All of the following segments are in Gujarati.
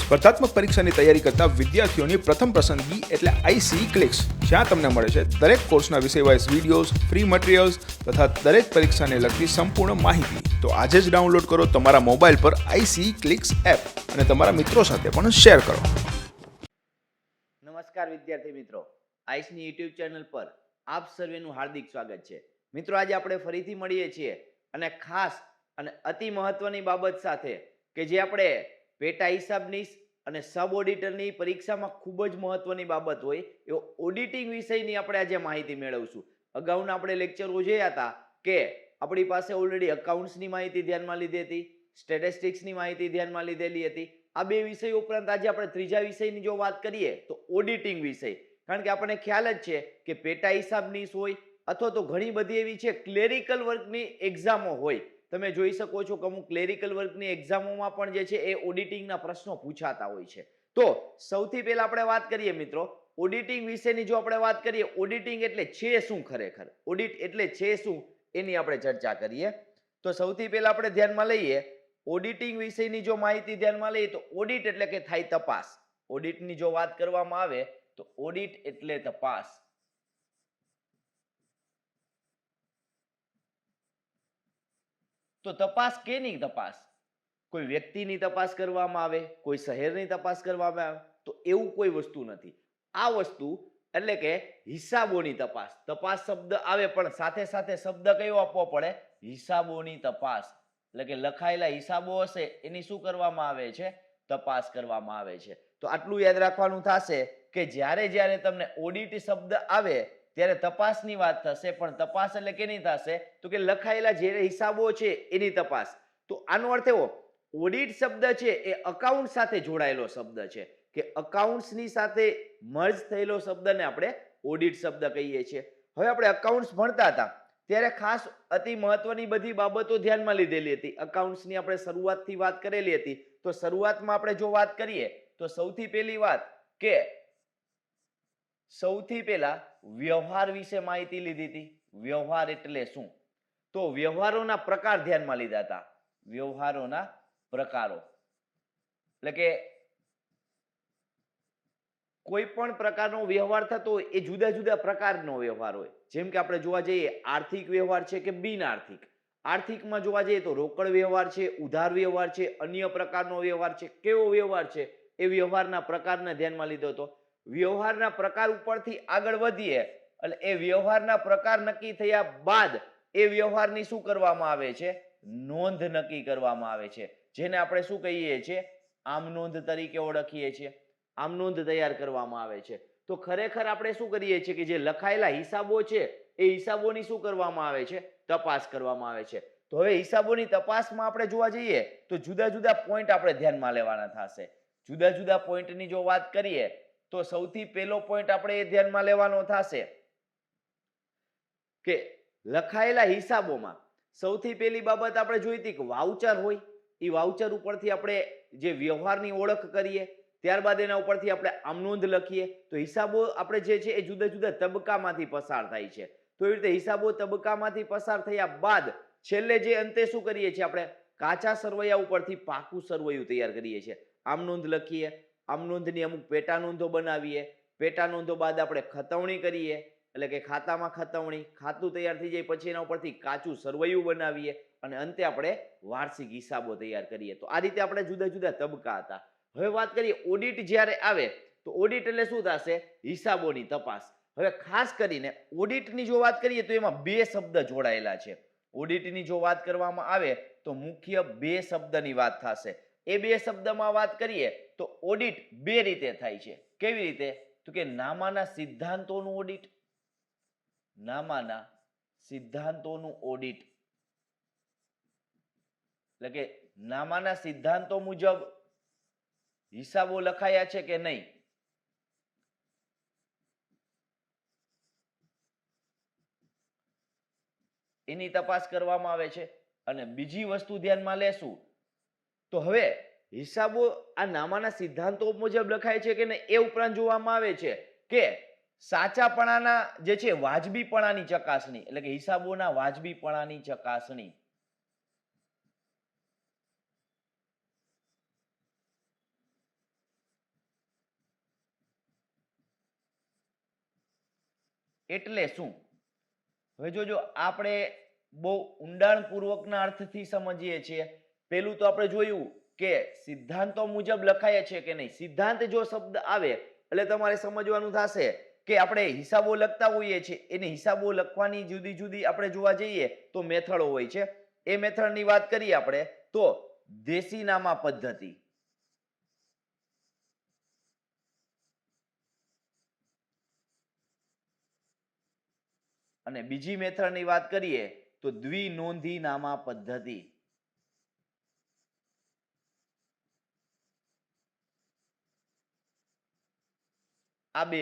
સ્પર્ધાત્મક પરીક્ષાની તૈયારી કરતા વિદ્યાર્થીઓની પ્રથમ પસંદગી એટલે આઈસી ક્લિક્સ, જ્યાં તમને મળે છે દરેક કોર્સના વિષયવાઇઝ વિડીયોઝ, ફ્રી મટીરિયલ્સ તથા દરેક પરીક્ષાને લગતી સંપૂર્ણ માહિતી. તો આજે જ ડાઉનલોડ કરો તમારા મોબાઈલ પર આઈસી ક્લિક્સ એપ અને તમારા મિત્રો સાથે પણ શેર કરો. નમસ્કાર વિદ્યાર્થી મિત્રો, આઈસની યુટ્યુબ ચેનલ પર આપ સર્વેનું હાર્દિક સ્વાગત છે. મિત્રો, આજે આપણે ફરીથી મળીએ છીએ અને ખાસ અને અતિ મહત્વની બાબત સાથે કે જે આપણે પેટા હિસાબની અને સબ ઓડિટરની પરીક્ષામાં ખૂબ જ મહત્વની બાબત હોય એવો ઓડિટિંગ વિષયની આપણે આજે માહિતી મેળવશું. અગાઉના આપણે લેક્ચરો જોયા હતા કે આપણી પાસે ઓલરેડી અકાઉન્ટ્સની માહિતી ધ્યાનમાં લીધી હતી, સ્ટેટિસ્ટિક્સની માહિતી ધ્યાનમાં લીધેલી હતી. આ બે વિષયો ઉપરાંત આજે આપણે ત્રીજા વિષયની જો વાત કરીએ તો ઓડિટિંગ વિષય, કારણ કે આપણને ખ્યાલ જ છે કે પેટા હિસાબની હોય અથવા તો ઘણી બધી એવી છે ક્લેરિકલ વર્કની એક્ઝામો હોય. તમે જોઈ શકો છો કે અમુક ક્લેરિકલ વર્કની એક્ઝામોમાં પણ જે છે એ ઓડિટિંગના પ્રશ્નો પૂછાતા હોય છે. તો સૌથી પહેલા આપણે વાત કરીએ મિત્રો ઓડિટિંગ વિશેની. જો આપણે વાત કરીએ ઓડિટિંગ એટલે છે શું, ખરેખર ઓડિટ એટલે છે શું એની આપણે ચર્ચા કરીએ. તો સૌથી પહેલા આપણે ધ્યાનમાં લઈએ ઓડિટિંગ વિશેની જો માહિતી ધ્યાનમાં લઈએ તો ઓડિટ એટલે કે થાય તપાસ. ઓડિટની જો વાત કરવામાં આવે તો ઓડિટ એટલે તપાસ. તો તપાસ કેની તપાસ? કોઈ વ્યક્તિની તપાસ કરવામાં આવે, કોઈ શહેરની તપાસ કરવામાં આવે, તો એવું કોઈ વસ્તુ નથી. આ વસ્તુ એટલે કે હિસાબોની તપાસ. તપાસ શબ્દ આવે પણ સાથે સાથે શબ્દ કયો આપવો પડે? હિસાબોની તપાસ. એટલે કે લખાયેલા હિસાબો હશે એની શું કરવામાં આવે છે? તપાસ કરવામાં આવે છે. તો આટલું યાદ રાખવાનું થશે કે જ્યારે જ્યારે તમને ઓડિટ શબ્દ આવે ત્યારે તપાસની વાત થશે, પણ તપાસ એટલે કેની થશે? તો કે લખાયેલા જે હિસાબો છે એની તપાસ. તો આનો અર્થ એવો, ઓડિટ શબ્દ છે એ અકાઉન્ટ સાથે જોડાયેલો શબ્દ છે કે અકાઉન્ટ્સની સાથે મર્જ થયેલો શબ્દને આપણે ઓડિટ શબ્દ કહીએ છીએ. હવે આપણે અકાઉન્ટ્સ ભણતા હતા ત્યારે ખાસ અતિ મહત્વની બધી બાબતો ધ્યાનમાં લીધેલી હતી. અકાઉન્ટ્સની આપણે શરૂઆતથી વાત કરેલી હતી. તો શરૂઆતમાં આપણે જો વાત કરીએ તો સૌથી પહેલી વાત કે સૌથી પહેલા વ્યવહાર વિશે માહિતી લીધી હતી. વ્યવહાર એટલે શું? તો વ્યવહારોના પ્રકાર ધ્યાનમાં લીધા હતા. વ્યવહારોના પ્રકારો એટલે કે કોઈ પણ પ્રકારનો વ્યવહાર થતો હોય એ જુદા જુદા પ્રકારનો વ્યવહાર હોય. જેમ કે આપણે જોવા જઈએ આર્થિક વ્યવહાર છે કે બિન આર્થિક. આર્થિકમાં જોવા જઈએ તો રોકડ વ્યવહાર છે, ઉધાર વ્યવહાર છે, અન્ય પ્રકારનો વ્યવહાર છે. કેવો વ્યવહાર છે એ વ્યવહારના પ્રકારને ધ્યાનમાં લીધો હતો. વ્યવહારના પ્રકાર ઉપરથી આગળ વધીએ એટલે એ વ્યવહારના પ્રકાર નક્કી થયા બાદ એ વ્યવહારની શું કરવામાં આવે છે? નોંધ નક્કી કરવામાં આવે છે, જેને આપણે શું કહીએ છીએ? આમ નોંધ તરીકે ઓળખીએ છીએ. આમ નોંધ તૈયાર કરવામાં આવે છે. તો ખરેખર આપણે શું કરીએ છીએ કે જે લખાયેલા હિસાબો છે એ હિસાબોની શું કરવામાં આવે છે? તપાસ કરવામાં આવે છે. તો હવે હિસાબોની તપાસમાં આપણે જોવા જઈએ તો જુદા જુદા પોઈન્ટ આપણે ધ્યાનમાં લેવાના થશે. જુદા જુદા પોઈન્ટની જો વાત કરીએ તો સૌથી પહેલો પોઈન્ટ આપણે એ ધ્યાનમાં લેવાનો થશે કે લખાયેલા હિસાબોમાં સૌથી પહેલી બાબત આપણે જોઈ હતી કે વાઉચર હોય. એ વાઉચર ઉપરથી આપણે જે વ્યવહારની ઓળખ કરીએ, ત્યારબાદ એના ઉપરથી આપણે આમ નોંધ લખીએ. તો હિસાબો આપણે જે છે એ જુદા જુદા તબક્કામાંથી પસાર થાય છે. તો એ રીતે હિસાબો તબક્કામાંથી પસાર થયા બાદ છેલ્લે જે અંતે શું કરીએ છીએ? આપણે કાચા સરવૈયા ઉપરથી પાકું સરવૈયું તૈયાર કરીએ છીએ. આમ નોંધ લખીએ, આમ નોંધની અમુક પેટા નોંધો બનાવીએ, પેટા નોંધો બાદ આપણે ખતવણી કરીએ એટલે કે ખાતામાં ખતવણી, ખાતું તૈયાર થઈ જાય પછી એના ઉપરથી કાચું સરવૈયું બનાવીએ અને અંતે આપણે વાર્ષિક હિસાબો તૈયાર કરીએ. તો આ રીતે આપણે જુદા જુદા તબક્કા હતા. હવે વાત કરીએ ઓડિટ જ્યારે આવે તો ઓડિટ એટલે શું થશે? હિસાબોની તપાસ. હવે ખાસ કરીને ઓડિટની જો વાત કરીએ તો એમાં બે શબ્દ જોડાયેલા છે. ઓડિટની જો વાત કરવામાં આવે તો મુખ્ય બે શબ્દની વાત થશે. એ બે શબ્દમાં વાત કરીએ તો ઓડિટ બે રીતે થાય છે. કેવી રીતે? તો કે નામાના સિદ્ધાંતોનું ઓડિટ. નામાના સિદ્ધાંતોનું ઓડિટ એટલે કે નામાના સિદ્ધાંતો મુજબ હિસાબો લખાયા છે કે નહીં એની તપાસ કરવામાં આવે છે. અને બીજી વસ્તુ ધ્યાનમાં લેશું તો હવે હિસાબો આ નામાના સિદ્ધાંતો મુજબ લખાય છે કે નહીં એ ઉપરાંત જોવામાં આવે છે કે સાચાપણાના જે છે વાજબીપણાની ચકાસણી એટલે કે હિસાબોના વાજબીપણાની ચકાસણી. એટલે શું? હવે જોજો આપણે બહુ ઊંડાણપૂર્વકના અર્થથી સમજીએ છીએ. પેલું તો આપણે જોયું કે સિદ્ધાંતો મુજબ લખાય છે કે નહીં. સિદ્ધાંત જો શબ્દ આવે એટલે તમારે સમજવાનું થશે કે આપણે હિસાબો લખતા હોઈએ છીએ, એને હિસાબો લખવાની જુદી જુદી આપણે જોવા જઈએ તો મેથડો હોય છે. એ મેથડની વાત કરીએ આપણે તો દેશીનામા પદ્ધતિ, અને બીજી મેથડની વાત કરીએ તો દ્વિનોંધીનામા પદ્ધતિ. આ બે.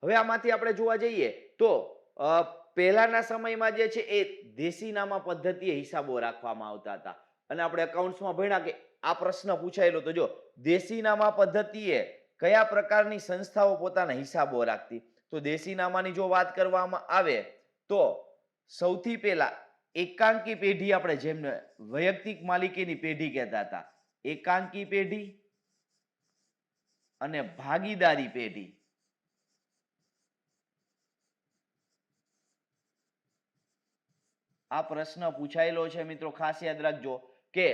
હવે આમાંથી આપણે જોવા જઈએ તો પહેલાના સમયમાં જે છે એ દેશીનામા પદ્ધતિએ હિસાબો રાખવામાં આવતા હતા. અને આપણે એકાઉન્ટ્સમાં ભણ્યા કે આ પ્રશ્ન પૂછાયેલો તો જો દેશીનામા પદ્ધતિએ કયા પ્રકારની સંસ્થાઓ પોતાના હિસાબો રાખતી. તો દેશીનામાની જો વાત કરવામાં આવે તો સૌથી પહેલા એકાંકી પેઢી, આપણે જેમને વૈયક્તિક માલિકીની પેઢી કહેતા હતા, એકાંકી પેઢી અને ભાગીદારી પેઢી. આ પ્રશ્ન પૂછાયેલો છે મિત્રો, ખાસ યાદ રાખજો કે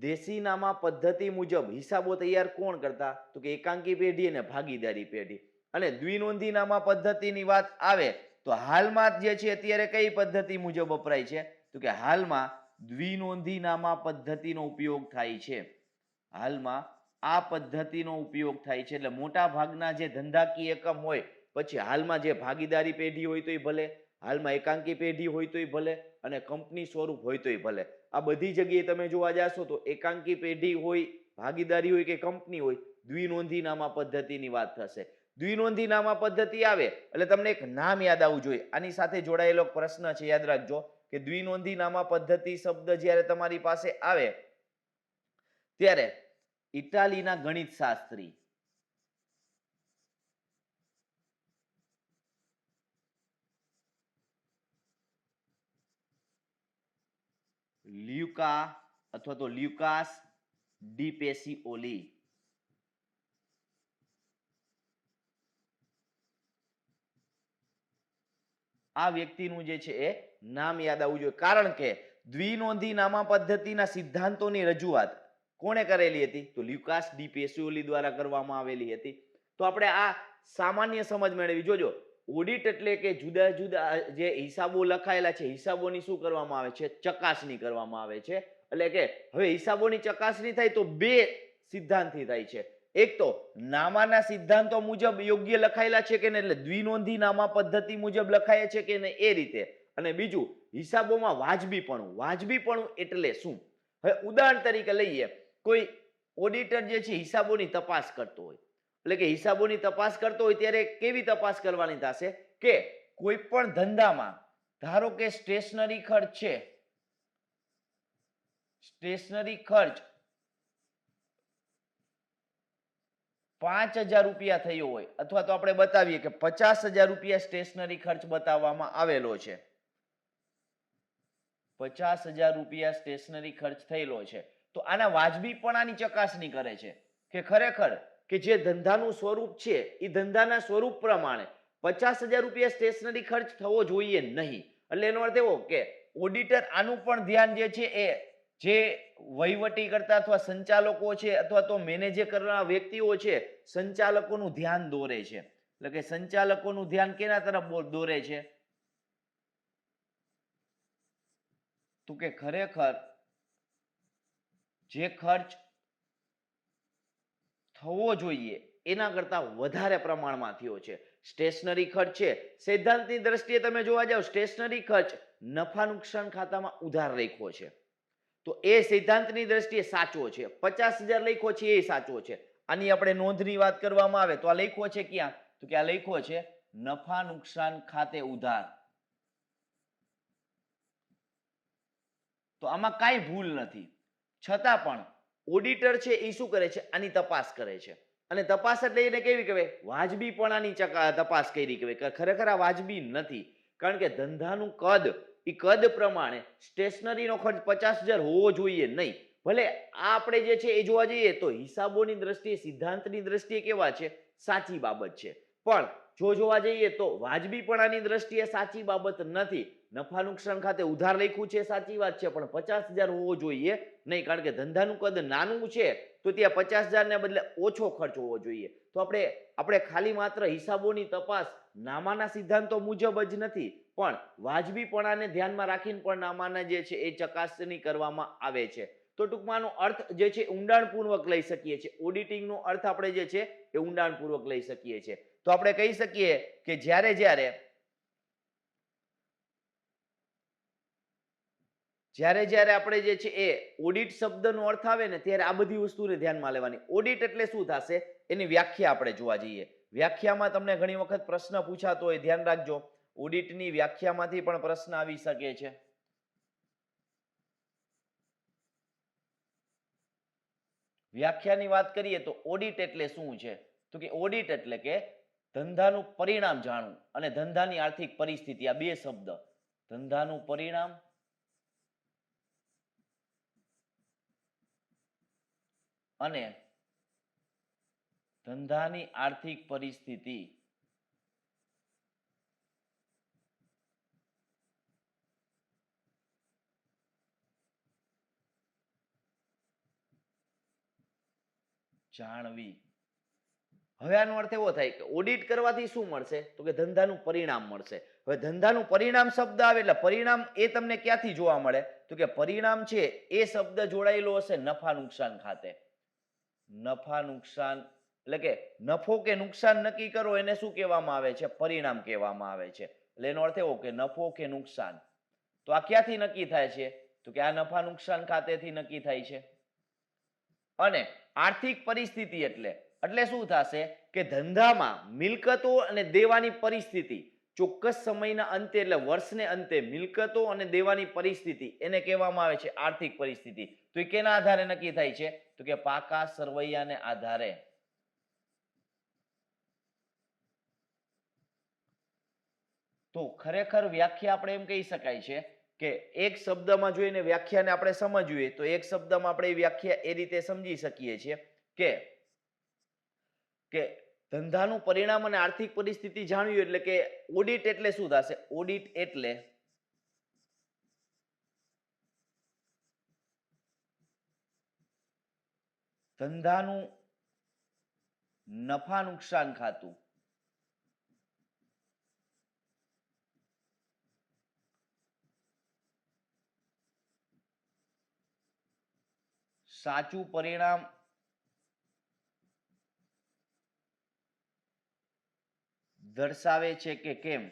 દેશીનામા પદ્ધતિ મુજબ હિસાબો તૈયાર કોણ કરતા? તો કે એકાંકી પેઢી અને ભાગીદારી પેઢી. અને દ્વિનોંધીનામા પદ્ધતિની વાત આવે તો હાલમાં જે છે અત્યારે કઈ પદ્ધતિ મુજબ વપરાય છે? તો કે હાલમાં દ્વિનોંધીનામા પદ્ધતિનો ઉપયોગ થાય છે. હાલમાં આ પદ્ધતિનો ઉપયોગ થાય છે. એટલે મોટા ભાગના જે ધંધાકીય એકમ હોય, પછી હાલમાં જે ભાગીદારી પેઢી હોય તોય ભલે, હાલમાં એકાંકી પેઢી હોય તોય ભલે, અને કંપની સ્વરૂપ હોય તોય ભલે, આ બધી જગ્યાએ તમે જોવા જાશો તો એકાંકી પેઢી હોય, ભાગીદારી હોય કે કંપની હોય, દ્વિનોંધીનામા પદ્ધતિની વાત થશે. દ્વિનોંધીનામા પદ્ધતિ આવે એટલે તમને એક નામ યાદ આવવું જોઈએ. આની સાથે જોડાયેલો પ્રશ્ન છે, યાદ રાખજો કે દ્વિનોંધીનામા પદ્ધતિ શબ્દ જ્યારે તમારી પાસે આવે ત્યારે ઇટાલીના ગણિત શાસ્ત્રી લ્યુકા અથવા તો લ્યુકાસ ડી પેસિઓલી, આ વ્યક્તિનું જે છે એ નામ યાદ આવવું જોઈએ. કારણ કે દ્વિનોંધીનામા પદ્ધતિના સિદ્ધાંતોની રજૂઆત કોણે કરેલી હતી? તો લ્યુકાસ ડી પેસિઓલી દ્વારા કરવામાં આવેલી હતી. તો આપણે આ સામાન્ય સમજ મેળવી. જોજો, ઓડિટ એટલે કે જુદા જુદા જે હિસાબો લખાયેલા છે, હિસાબોની શું કરવામાં આવે છે? ચકાસણી કરવામાં આવે છે. એટલે કે હવે હિસાબોની ચકાસણી થાય તો બે સિદ્ધાંતથી થાય છે. એક તો નામાના સિદ્ધાંતો મુજબ યોગ્ય લખાયેલા છે કે નહીં, એટલે દ્વિનોંધીનામા પદ્ધતિ મુજબ લખાય છે કે નહીં એ રીતે. અને બીજું, હિસાબોમાં વાજબીપણું. વાજબીપણું એટલે શું? હવે ઉદાહરણ તરીકે લઈએ, કોઈ ઓડિટર જે છે હિસાબોની તપાસ કરતો હોય, એટલે કે હિસાબોની તપાસ કરતો હોય ત્યારે કેવી તપાસ કરવાની થશે કે કોઈ પણ ધંધામાં ધારો કે સ્ટેશનરી ખર્ચ છે, સ્ટેશનરી ખર્ચ 5,000 રૂપિયા થયો હોય, અથવા તો આપણે બતાવીએ કે 50,000 રૂપિયા સ્ટેશનરી ખર્ચ બતાવવામાં આવેલો છે, 50,000 રૂપિયા સ્ટેશનરી ખર્ચ થયેલો છે. તો આના વાજબીપણાની ચકાસણી કરે છે કે ખરેખર કે જે ધંધાનું સ્વરૂપ છે એ ધંધાના સ્વરૂપ પ્રમાણે 50,000 રૂપિયા સ્ટેશનરી ખર્ચ થવો જોઈએ નહીં. એટલે એનો અર્થ એવો કે ઓડિટર આનું પણ ધ્યાન જે છે એ જે વહીવટી કરતા અથવા સંચાલકો છે અથવા તો મેનેજ કરનારા વ્યક્તિઓ છે, સંચાલકોનું ધ્યાન દોરે છે. એટલે કે સંચાલકોનું ધ્યાન કેના તરફ દોરે છે? તો કે ખરેખર જે ખર્ચ થવો જોઈએ એના કરતા વધારે પ્રમાણમાં થયો છે. સ્ટેશનરી ખર્ચ છે, સિદ્ધાંતની દ્રષ્ટિએ તમે જોવા જાવ, સ્ટેશનરી ખર્ચ નફા નુકસાન ખાતામાં ઉધાર રાખ્યો છે, તો એ સિદ્ધાંતની દ્રષ્ટિએ સાચો છે. 50,000 લખ્યો છે એ સાચો છે. આની આપણે નોંધની વાત કરવામાં આવે તો આ લખ્યો છે ક્યાં? તો કે આ લખ્યો છે નફા નુકસાન ખાતે ઉધાર. તો આમાં કાંઈ ભૂલ નથી. છતાં પણ ઓડિટર છે એ શું કરે છે? આની તપાસ કરે છે. અને તપાસ એટલે એને કેવી કહેવાય? વાજબીપણાની તપાસ કરી કહેવાય. ખરેખર આ વાજબી નથી, કારણ કે ધંધાનું કદ, એ કદ પ્રમાણે સ્ટેશનરીનો ખર્ચ 50,000 હોવો જોઈએ નહીં. ભલે આ આપણે જે છે એ જોવા જઈએ તો હિસાબોની દ્રષ્ટિએ, સિદ્ધાંતની દ્રષ્ટિએ કેવા છે? સાચી બાબત છે. પણ જો જોવા જઈએ તો વાજબીપણાની દ્રષ્ટિએ સાચી બાબત નથી. નફા નુકસાન ખાતે ઉધાર લખ્યું છે સાચી વાત છે, પણ 50,000 હોવો જોઈએ નહીં, કારણ કે ધંધાનું કદ નાનું છે તો ત્યાં 50,000 ને બદલે ઓછો ખર્ચ હોવો જોઈએ. તો આપણે ખાલી માત્ર હિસાબોની તપાસ નામાના સિદ્ધાંતો મુજબ જ નથી, પણ વાજબીપણાને ધ્યાનમાં રાખીને પણ નામાના જે છે એ ચકાસણી કરવામાં આવે છે. તો ટૂંકમાંનો અર્થ જે છે ઊંડાણપૂર્વક લઈ શકીએ છીએ. ઓડિટિંગનો અર્થ આપણે જે છે એ ઊંડાણપૂર્વક લઈ શકીએ છીએ. તો આપણે કહી શકીએ કે જ્યારે આપણે જે છે એ ઓડિટ શબ્દનો અર્થ આવે ને ત્યારે આ બધી વસ્તુને ધ્યાનમાં લેવાની. ઓડિટ એટલે શું થશે એની વ્યાખ્યા આપણે જોવા જઈએ. વ્યાખ્યામાં તમને ઘણી વખત પ્રશ્ન પૂછાતો હોય, ધ્યાન રાખજો. ઓડિટની વ્યાખ્યામાંથી પણ પ્રશ્ન આવી શકે છે. વ્યાખ્યાની વાત કરીએ તો ઓડિટ એટલે શું છે? તો કે ઓડિટ એટલે કે ધંધાનું પરિણામ જાણવું અને ધંધાની આર્થિક પરિસ્થિતિ, આ બે શબ્દ. ધંધાનું પરિણામ અને ધંધાની આર્થિક પરિસ્થિતિ જાણવી. હવે આનો અર્થ એવો થાય કે ઓડિટ કરવાથી શું મળશે? તો કે ધંધાનું પરિણામ મળશે. હવે ધંધાનું પરિણામ શબ્દ આવે એટલે પરિણામ એ તમને ક્યાંથી જોવા મળે? તો કે પરિણામ છે એ શબ્દ જોડાયેલો હશે નફા નુકસાન ખાતે. નફા નુકસાન એટલે કે નફો કે નુકસાન નક્કી કરો એને શું કહેવામાં આવે છે? પરિણામ કહેવામાં આવે છે. એટલે એનો અર્થ એવો કે નફો કે નુકસાન. તો આ ક્યાંથી નક્કી થાય છે? તો કે આ નફા નુકસાન ખાતેથી નક્કી થાય છે. અને આર્થિક પરિસ્થિતિ એટલે શું થશે કે ધંધામાં મિલકતો અને દેવાની પરિસ્થિતિ ચોક્કસ સમયના અંતે એટલે વર્ષને અંતે મિલકતો અને દેવાની પરિસ્થિતિ એને કહેવામાં આવે છે આર્થિક પરિસ્થિતિ. તો એ કેના આધારે નક્કી થાય છે? તો કે પાકા સરવૈયાને આધારે. તો ખરેખર વ્યાખ્યા આપણે એમ કહી શકાય છે કે એક શબ્દમાં જોઈને વ્યાખ્યાને આપણે સમજવી તો એક શબ્દમાં આપણે વ્યાખ્યા એ રીતે સમજી શકીએ છીએ કે ધંધાનું પરિણામ અને આર્થિક પરિસ્થિતિ જાણવી એટલે કે ઓડિટ એટલે શું થશે? ઓડિટ એટલે ધંધાનું નફા નુકસાન ખાતું સાચું પરિણામ દર્શાવે છે કે કેમ?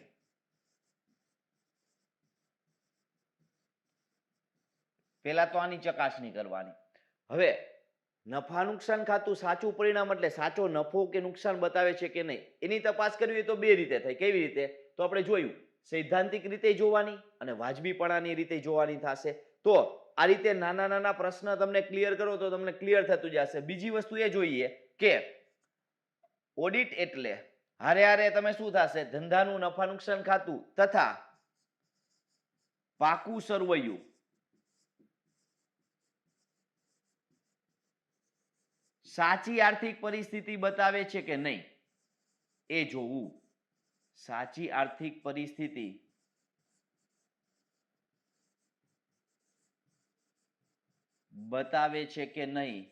પહેલા તો આની ચકાસણી કરવાની. હવે નફા નુકસાન ખાતું સાચું પરિણામ એટલે સાચો નફો કે નુકસાન બતાવે છે કે નહીં એની તપાસ કરવી તો બે રીતે થાય. કેવી રીતે? તો આપણે જોયું સૈદ્ધાંતિક રીતે જોવાની અને વાજબીપણાની રીતે જોવાની થશે. તો આ રીતે નાના નાના પ્રશ્ન તમને ક્લિયર કરો તો તમને ક્લિયર થતું જશે. બીજી વસ્તુ એ જોઈએ કે ઓડિટ એટલે હારે હારે તમે શું થશે? ધંધાનું નફા નુકસાન ખાતું તથા પાકું સરવૈયું સાચી આર્થિક પરિસ્થિતિ બતાવે છે કે નહીં એ જોવું. સાચી આર્થિક પરિસ્થિતિ બતાવે છે કે નહીં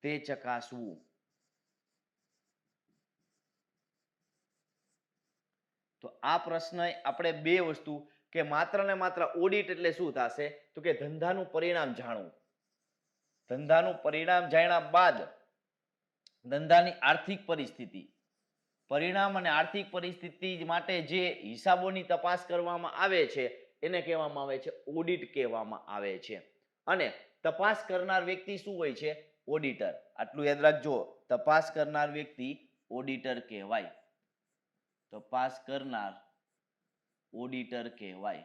તે ચકાસવું. તો આ પ્રશ્ન આપણે બે વસ્તુ કે માત્ર ને માત્ર ઓડિટ એટલે શું થશે? તો કે ધંધાનું પરિણામ જાણવું. ધંધાનું પરિણામ જાણ્યા બાદ ધંધાની આર્થિક પરિસ્થિતિ, પરિણામ અને આર્થિક પરિસ્થિતિ માટે જે હિસાબોની તપાસ કરવામાં આવે છે એને કહેવામાં આવે છે ઓડિટ કહેવામાં આવે છે. અને તપાસ કરનાર વ્યક્તિ શું હોય છે? ઓડિટર. આટલું યાદ રાખજો, તપાસ કરનાર વ્યક્તિ ઓડિટર કહેવાય. તપાસ કરનાર ઓડિટર કહેવાય.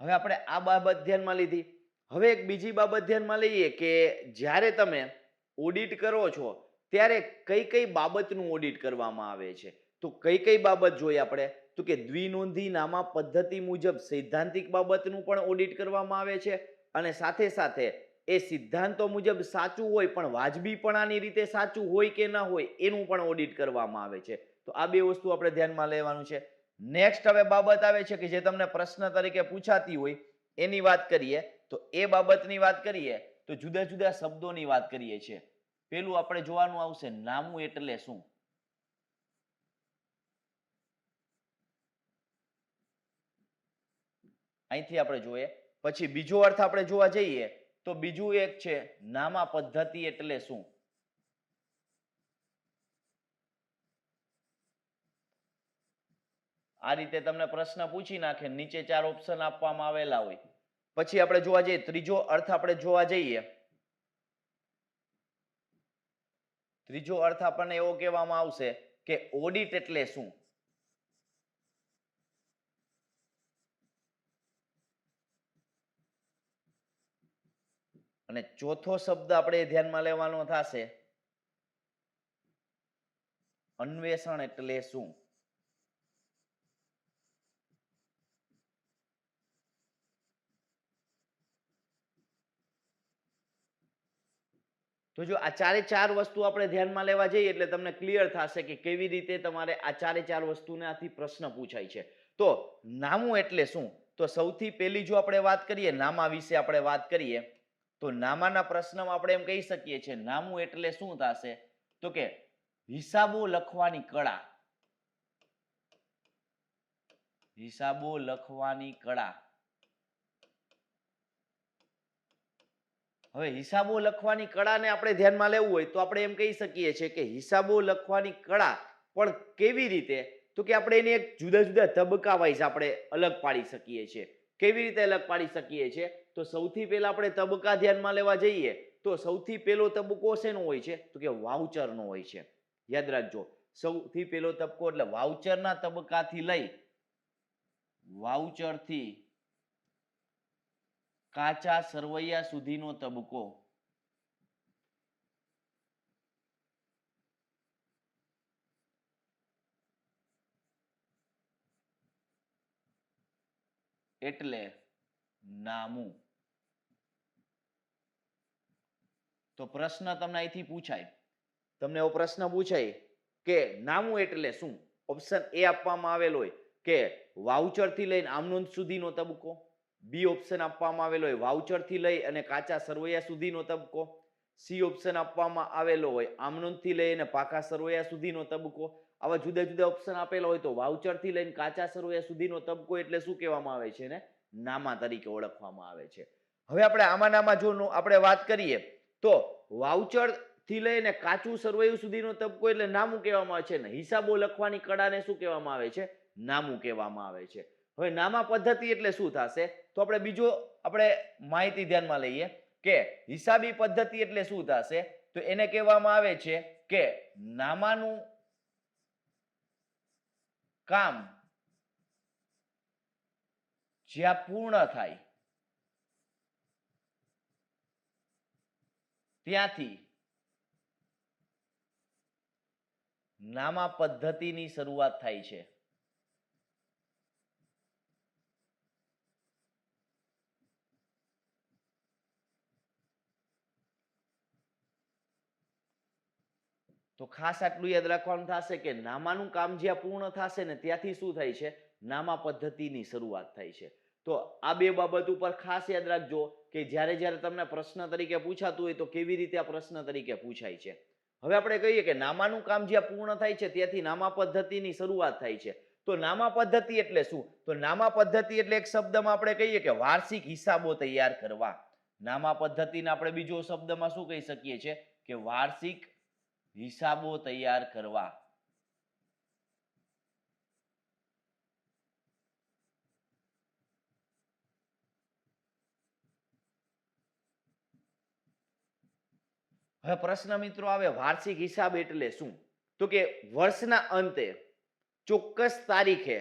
હવે આપણે આ બાબત ધ્યાનમાં લીધી. હવે એક બીજી બાબત ધ્યાનમાં લઈએ કે જ્યારે તમે ઓડિટ કરો છો ત્યારે કઈ કઈ બાબતનું ઓડિટ કરવામાં આવે છે. તો કઈ કઈ બાબત જોઈએ આપણે? તો કે દ્વિનોંધી નામા પદ્ધતિ મુજબ સૈદ્ધાંતિક બાબતનું પણ ઓડિટ કરવામાં આવે છે અને સાથે સાથે એ સિદ્ધાંતો મુજબ સાચું હોય પણ વાજબીપણાની રીતે સાચું હોય કે ન હોય એનું પણ ઓડિટ કરવામાં આવે છે. તો આ બે વસ્તુ આપણે ધ્યાનમાં લેવાનું છે. નેક્સ્ટ હવે બાબત આવે છે કે જે તમને પ્રશ્ન તરીકે પૂછાતી હોય એની વાત કરીએ. તો એ બાબતની વાત કરીએ તો જુદા જુદા શબ્દોની વાત કરીએ છીએ. પેલું આપણે જોવાનું આવશે નામું એટલે શું. અહીંથી આપણે જોઈએ. પછી બીજો અર્થ આપણે જોવા જઈએ તો બીજું એક છે નામા પદ્ધતિ એટલે શું. આ રીતે તમને પ્રશ્ન પૂછી નાખે, નીચે 4 ઓપ્શન આપવામાં આવેલા હોય. પછી આપણે જોવા જઈએ ત્રીજો અર્થ આપણે જોવા જઈએ. ત્રીજો અર્થ આપણને એવો કહેવામાં આવશે કે ઓડિટ એટલે શું. અને ચોથો શબ્દ આપણે ધ્યાનમાં લેવાનો થશે અન્વેષણ એટલે શું. તો જો આ ચારે ચાર વસ્તુ આપણે ધ્યાનમાં લેવા જઈએ એટલે તમને ક્લિયર થશે કે કેવી રીતે તમારે આ ચારે ચાર વસ્તુનાથી પ્રશ્ન પૂછાય છે. તો નામું એટલે શું. તો સૌથી પહેલી જો આપણે વાત કરીએ નામા વિશે આપણે વાત કરીએ તો નામાના પ્રશ્નમાં આપણે એમ કહી શકીએ છીએ નામું એટલે શું થશે તો કે હિસાબો લખવાની કળા. હિસાબો લખવાની કળા. હવે હિસાબો લખવાની કળાને આપણે ધ્યાનમાં લેવું હોય તો આપણે એમ કહી શકીએ છીએ કે હિસાબો લખવાની કળા પણ કેવી રીતે તો કે આપણે એને એક જુદા જુદા તબક્કા વાઇઝ આપણે અલગ પાડી શકીએ છીએ. કેવી રીતે અલગ પાડી શકીએ છીએ તો સૌથી પહેલા આપણે તબક્કા ધ્યાનમાં લેવા જઈએ તો સૌથી પહેલો તબક્કો શેનો હોય છે તો કે વાઉચરનો હોય છે. યાદ રાખજો સૌથી પહેલો તબક્કો એટલે વાઉચરના તબક્કાથી લઈ વાઉચરથી કાચા સરવૈયા સુધીનો તબક્કો. એટલે નામું. તો પ્રશ્ન તમને અહીંથી પૂછાય, તમને એવો પ્રશ્ન પૂછાય કે નામું એટલે શું. ઓપ્શન એ આપવામાં આવેલો હોય કે વાઉચર થી લઈને આમનોંધ સુધીનો તબક્કો. બી ઓપ્શન આપવામાં આવેલો હોય વાઉચર થી લઈ અને કાચા સરવૈયા સુધીનો તબક્કો. સી ઓપ્શન આપવામાં આવેલો હોય આમનોંધ થી લઈ અને પાકા સરવૈયા સુધીનો તબક્કો. આવા જુદા જુદા ઓપ્શન આપેલા હોય તો વાઉચર થી લઈને કાચા સરવૈયા સુધીનો તબક્કો એટલે શું કહેવામાં આવે છે ને નામા તરીકે ઓળખવામાં આવે છે. હવે આપણે આમાં જો આપણે વાત કરીએ તો વાઉચર થી લઈને કાચું સરવૈયું સુધીનો તબક્કો એટલે નામું કહેવામાં આવે છે ને હિસાબો લખવાની કળાને શું કહેવામાં આવે છે નામું કહેવામાં આવે છે. હવે નામા પદ્ધતિ એટલે શું થશે તો આપણે બીજો આપણે માહિતી ધ્યાનમાં લઈએ કે હિસાબી પદ્ધતિ એટલે શું થશે તો એને કહેવામાં આવે છે કે નામાનું કામ જ્યાં પૂર્ણ થાય ત્યાંથી નામા પદ્ધતિની શરૂઆત થાય છે. તો ખાસ આટલું યાદ રાખવાનું થશે કે નામાનું કામ જ્યાં પૂર્ણ થશે ને ત્યાંથી શું થાય છે નામા પદ્ધતિની શરૂઆત થાય છે. તો આ બે બાબત ઉપર ખાસ યાદ રાખજો કે જ્યારે જ્યારે તમને પ્રશ્ન તરીકે પૂછાતું હોય તો કેવી રીતે આ પ્રશ્ન તરીકે પૂછાય છે. હવે આપણે કહીએ કે નામાનું કામ જ્યાં પૂર્ણ થાય છે ત્યાંથી નામા પદ્ધતિની શરૂઆત થાય છે. તો નામા પદ્ધતિ એટલે શું તો નામા પદ્ધતિ એટલે એક શબ્દમાં આપણે કહીએ કે વાર્ષિક હિસાબો તૈયાર કરવા. નામા પદ્ધતિને આપણે બીજો શબ્દમાં શું કહી શકીએ છીએ કે વાર્ષિક હિસાબો તૈયાર કરવા. હવે પ્રશ્ન મિત્રો આવે વાર્ષિક હિસાબ એટલે શું તો કે વર્ષના અંતે ચોક્કસ તારીખે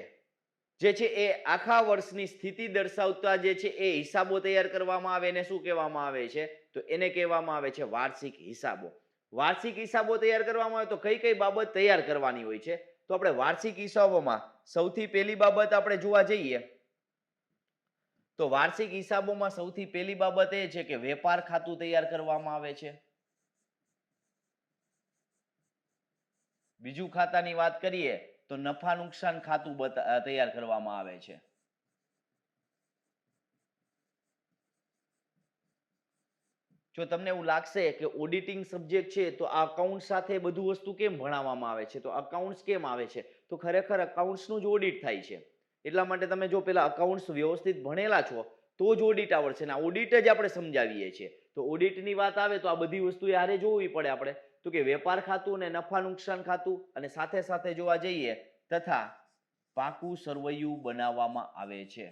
જે છે એ આખા વર્ષની સ્થિતિ દર્શાવતા જે છે એ હિસાબો તૈયાર કરવામાં આવે એને શું કહેવામાં આવે છે તો એને કહેવામાં આવે છે વાર્ષિક હિસાબો. વાર્ષિક હિસાબો તૈયાર કરવામાં આવે તો કઈ કઈ બાબત તૈયાર કરવાની હોય છે તો આપણે વાર્ષિક હિસાબોમાં સૌથી પહેલી બાબત આપણે જોવા જઈએ તો વાર્ષિક હિસાબોમાં સૌથી પહેલી બાબત એ છે કે વેપાર ખાતું તૈયાર કરવામાં આવે છે. બીજું ખાતાની વાત કરીએ તો નફા નુકસાન ખાતું તૈયાર કરવામાં આવે છે. જો તમને એવું લાગશે કે ઓડિટિંગ સબ્જેક્ટ છે તો આ અકાઉન્ટ સાથે બધું વસ્તુ કેમ ભણાવવામાં આવે છે, તો અકાઉન્ટ્સ કેમ આવે છે, તો ખરેખર અકાઉન્ટ્સનું જ ઓડિટ થાય છે. એટલા માટે તમે જો પેલા અકાઉન્ટ્સ વ્યવસ્થિત ભણેલા છો તો જ ઓડિટ આવડશે ને આ ઓડિટ જ આપણે સમજાવીએ છીએ. તો ઓડિટની વાત આવે તો આ બધી વસ્તુ યારે જોવી પડે આપણે, તો કે વેપાર ખાતું અને નફા નુકસાન ખાતું અને સાથે સાથે જોવા જઈએ તથા પાકું સરવૈયું બનાવવામાં આવે છે.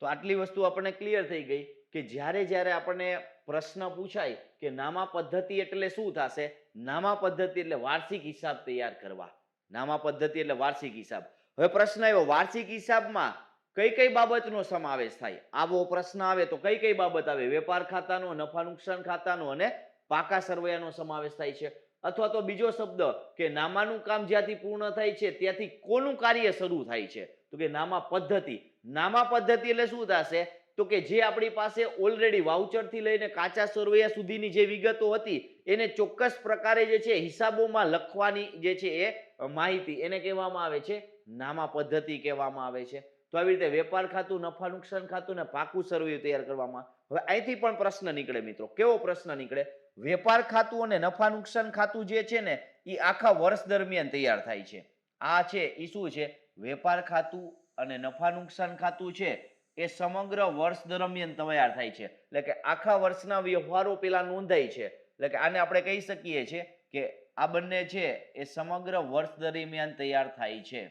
તો આટલી વસ્તુ આપણને ક્લિયર થઈ ગઈ કે જ્યારે જ્યારે આપણને પ્રશ્ન પૂછાય કે નામા પદ્ધતિ એટલે શું થશે, નામા પદ્ધતિ એટલે વાર્ષિક હિસાબ તૈયાર કરવા. નામા પદ્ધતિ એટલે વાર્ષિક હિસાબ. હવે પ્રશ્ન આવ્યો વાર્ષિક હિસાબમાં કઈ કઈ બાબતનો સમાવેશ થાય, આવો પ્રશ્ન આવે તો કઈ કઈ બાબત આવે, વેપાર ખાતાનો, નફા નુકસાન ખાતાનો અને પાકા સરવૈયાનો સમાવેશ થાય છે. અથવા તો બીજો શબ્દ કે નામાનું કામ જ્યાંથી પૂર્ણ થાય છે ત્યાંથી કોનું કાર્ય શરૂ થાય છે, તો કે નામા પદ્ધતિ. નામા પદ્ધતિ એટલે શું થશે, તો કે જે આપણી પાસે ઓલરેડી વાઉચર થી લઈને કાચા સરવૈયા સુધીની જે વિગતો હતી એને ચોક્કસ પ્રકારે જે છે હિસાબોમાં લખવાની જે છે એ માહિતી એને કહેવામાં આવે છે નામા પદ્ધતિ કહેવામાં આવે છે. તો આવી રીતે વેપાર ખાતું, નફા નુકસાન ખાતું ને પાકું સરવૈયું તૈયાર કરવામાં. હવે અહીંથી પણ પ્રશ્ન નીકળે મિત્રો. કેવો પ્રશ્ન નીકળે, વેપાર ખાતું અને નફા નુકસાન ખાતું જે છે ને એ આખા વર્ષ દરમિયાન તૈયાર થાય છે. આ છે એ શું છે, વેપાર ખાતું અને નફા નુકસાન ખાતું છે એ સમગ્ર વર્ષ દરમિયાન તૈયાર થાય છે. એટલે કે આખા વર્ષના વ્યવહારો પેલા નોંધાય છે. એટલે કે આને આપણે કહી શકીએ છીએ કે આ બંને છે એ સમગ્ર વર્ષ દરમિયાન તૈયાર થાય છે.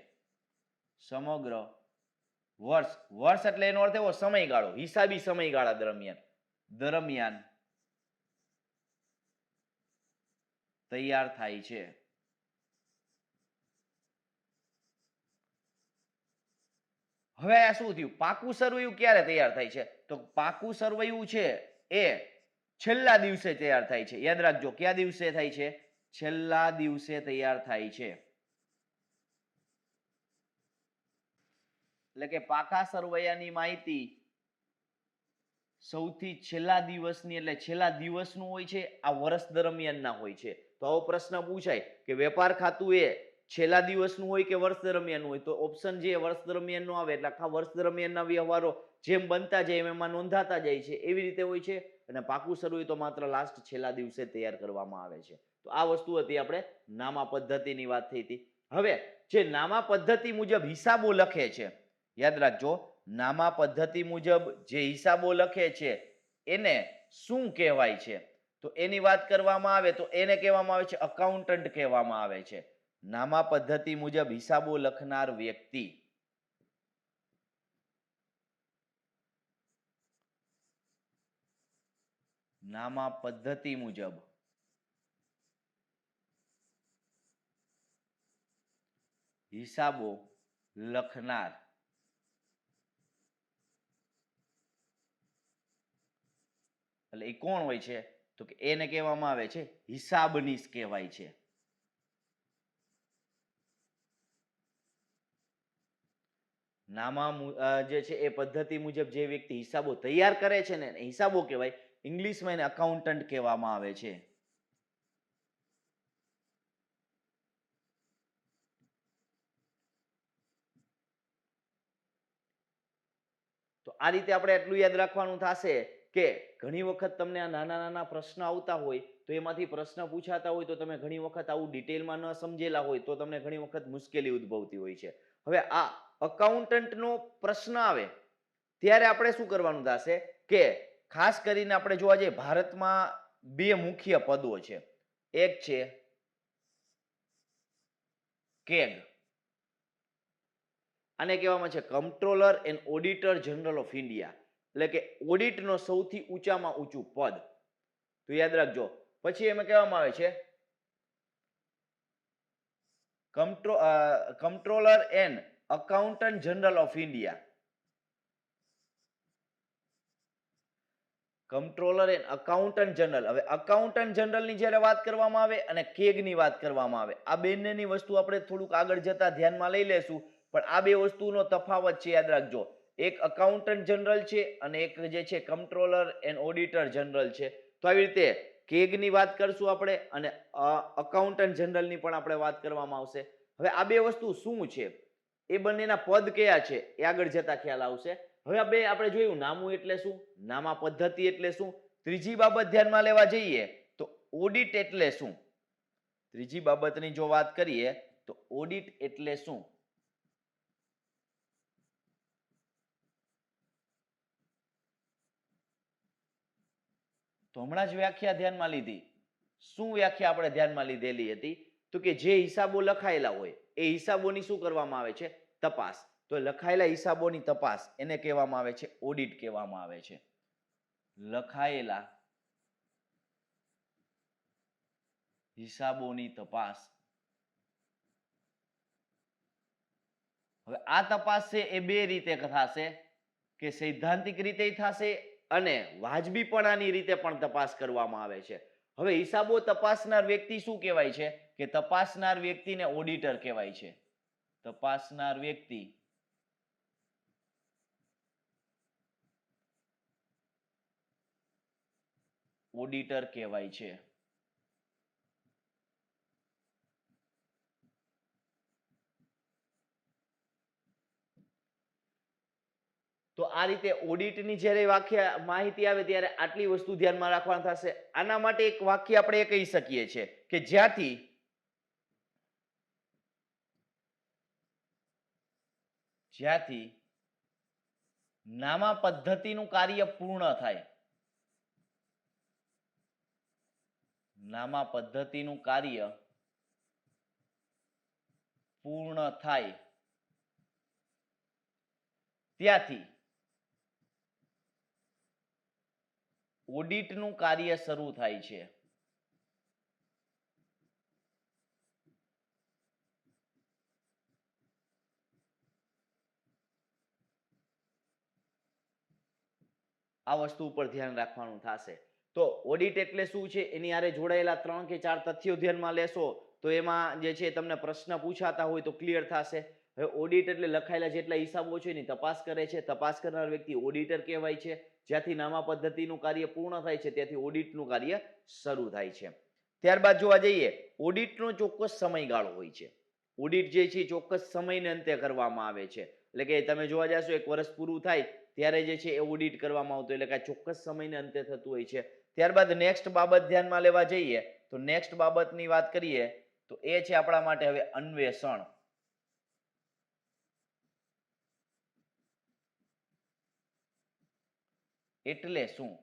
સમગ્ર વર્ષ, વર્ષ એટલે એનો અર્થ એવો સમયગાળો, હિસાબી સમયગાળા દરમિયાન તૈયાર થાય છે. હવે આ શું થયું, પાકું સરવૈયું ક્યારે તૈયાર થાય છે, તો પાકું સરવૈયું છે એ છેલ્લા દિવસે તૈયાર થાય છે. યાદ રાખજો કયા દિવસે થાય છે, છેલ્લા દિવસે તૈયાર થાય છે. એટલે કે પાકા સરવૈયાની માહિતી સૌથી છેલ્લા દિવસની એટલે છેલ્લા દિવસનું હોય છે, આ વર્ષ દરમિયાનના હોય છે. તો આવો પ્રશ્ન પૂછાય કે વેપાર ખાતું એ છેલ્લા દિવસનું હોય કે વર્ષ દરમિયાનનું હોય, તો ઓપ્શન જે વર્ષ દરમિયાન નો આવે એટલે આખા વર્ષ દરમિયાનના વ્યવહારો જેમ બનતા જાય એમાં નોંધાતા જાય છે એવી રીતે હોય છે. અને પાકું સરવૈયું તો માત્ર લાસ્ટ છેલ્લા દિવસે તૈયાર કરવામાં આવે છે. તો આ વસ્તુ હતી આપણે નામા પદ્ધતિની વાત થઈ હતી. હવે જે નામા પદ્ધતિ મુજબ હિસાબો લખે છે, યાદ રાખજો નામા પદ્ધતિ મુજબ જે હિસાબો લખે છે એને શું કહેવાય છે, તો એની વાત કરવામાં આવે તો એને કહેવામાં આવે છે અકાઉન્ટન્ટ કહેવામાં આવે છે. નામા પદ્ધતિ મુજબ હિસાબો લખનાર વ્યક્તિ નામા પદ્ધતિ મુજબ હિસાબો લખનાર એટલે એ કોણ હોય છે, તો કે એને કહેવામાં આવે છે હિસાબનીશ કહેવાય છે. નામા જે છે એ પદ્ધતિ મુજબ જે વ્યક્તિ હિસાબો તૈયાર કરે છે ને હિસાબો કહેવાય. ઇંગ્લિશમાં એને અકાઉન્ટન્ટ કહેવામાં આવે છે. તો આ રીતે આપણે એટલું યાદ રાખવાનું થશે કે ઘણી વખત તમને આ નાના નાના પ્રશ્ન આવતા હોય તો એમાંથી પ્રશ્ન પૂછાતા હોય તો તમે ઘણી વખત આવું ડિટેલમાં ન સમજેલા હોય તો તમને ઘણી વખત મુશ્કેલી ઉદ્ભવતી હોય છે. હવે આ અકાઉન્ટન્ટનો પ્રશ્ન આવે ત્યારે આપણે શું કરવાનું થશે કે ખાસ કરીને આપણે જોવા જઈએ ભારતમાં બે મુખ્ય પદો છે. એક છે કેગ, આને કહેવામાં છે comptroller and auditor general of India, એટલે કે ઓડિટનો સૌથી ઊંચામાં ઊંચું પદ. તો યાદ રાખજો. પછી એમાં કહેવામાં આવે છે controller and accountant general of India. Controller and accountant general. હવે અકાઉન્ટન્ટ જનરલની જ્યારે વાત કરવામાં આવે અને કેગની વાત કરવામાં આવે, આ બંનેની વસ્તુ આપણે થોડુંક આગળ જતા ધ્યાનમાં લઈ લેશું, પણ આ બે વસ્તુનો તફાવત છે, યાદ રાખજો. એક અકાઉન્ટન્ટ જનરલ છે અને એક જે છે કંટ્રોલર એન્ડ ઓડિટર જનરલ છે. તો આવી રીતે કેગની વાત કરશું આપણે અને અકાઉન્ટન્ટ જનરલની પણ આપણે વાત કરવામાં આવશે. હવે આ બે વસ્તુ શું છે, એ બંનેના પદ કયા છે, એ આગળ જતા ખ્યાલ આવશે. હવે આ બે આપણે જોયું, નામું એટલે શું, નામા પદ્ધતિ એટલે શું. ત્રીજી બાબત ધ્યાનમાં લેવા જઈએ તો ઓડિટ એટલે શું. ત્રીજી બાબતની જો વાત કરીએ તો ઓડિટ એટલે શું. તો હમણાં જ વ્યાખ્યા ધ્યાનમાં લીધી. શું વ્યાખ્યા આપણે ધ્યાનમાં લીધેલી હતી? તો કે જે હિસાબો લખાયેલા હોય એ હિસાબોની શું કરવામાં આવે છે? તપાસ. તો લખાયેલા હિસાબોની તપાસ એને કહેવામાં આવે છે ઓડિટ કહેવામાં આવે છે. લખાયેલા હિસાબોની તપાસ. હવે આ તપાસ છે એ બે રીતે થશે, કે સૈદ્ધાંતિક રીતે થશે અને વાજબીપણાની રીતે પણ તપાસ કરવામાં આવે છે. હવે હિસાબો તપાસનાર વ્યક્તિ શું કહેવાય છે? કે તપાસનાર વ્યક્તિને ઓડિટર કહેવાય છે. તપાસનાર વ્યક્તિ ઓડિટર કહેવાય છે. તો આ રીતે ઓડિટની જ્યારે વ્યાખ્યા માહિતી આવે ત્યારે આટલી વસ્તુ ધ્યાનમાં રાખવાનું થશે. આના માટે એક વાક્ય આપણે એ કહી શકીએ છીએ કે જ્યાંથી નામા પદ્ધતિનું કાર્ય પૂર્ણ થાય, નામા પદ્ધતિનું કાર્ય પૂર્ણ થાય ત્યાંથી ઓડિટનું કાર્ય શરૂ થાય છે. આ વસ્તુ ઉપર ધ્યાન રાખવાનું થશે. તો ઓડિટ એટલે શું છે, એની હારે જોડાયેલા 3 કે 4 તથ્યો ધ્યાનમાં લેશો તો એમાં જે છે તમને પ્રશ્ન પૂછાતા હોય તો ક્લિયર થશે. હવે ઓડિટ એટલે લખાયેલા જેટલા હિસાબો છે એની તપાસ કરે છે. તપાસ કરનાર વ્યક્તિ ઓડિટર કહેવાય છે. જ્યાંથી નામા પદ્ધતિનું કાર્ય પૂર્ણ થાય છે ત્યાંથી ઓડિટનું કાર્ય શરૂ થાય છે. ત્યારબાદ જોવા જઈએ, ઓડિટનો ચોક્કસ સમયગાળો હોય છે. ઓડિટ જે છે ચોક્કસ સમયને અંતે કરવામાં આવે છે. એટલે કે તમે જોવા જશો 1 વર્ષ પૂરું થાય ત્યારે જે છે એ ઓડિટ કરવામાં આવતું, એટલે કે ચોક્કસ સમયને અંતે થતું હોય છે. ત્યારબાદ નેક્સ્ટ બાબત ધ્યાનમાં લેવા જઈએ તો નેક્સ્ટ બાબતની વાત કરીએ તો એ છે આપણા માટે હવે અન્વેષણ. એટલે શું?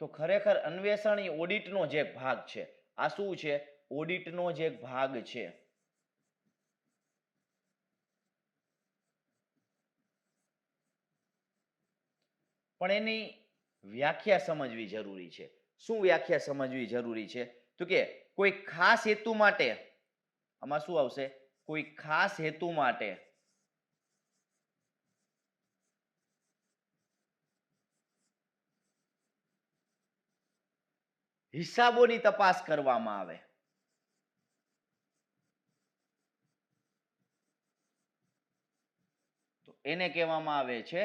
તો ખરેખર અન્વેષણ એ ઓડિટનો જ એક ભાગ છે. આ શું છે? ઓડિટનો જ એક ભાગ છે. પણ એની વ્યાખ્યા સમજવી જરૂરી છે. શું વ્યાખ્યા સમજવી જરૂરી છે? તો કે કોઈ ખાસ હેતુ માટે, આમાં શું આવશે? કોઈ ખાસ હેતુ માટે હિસાબોની તપાસ કરવામાં આવે. તો એને કહેવામાં આવે છે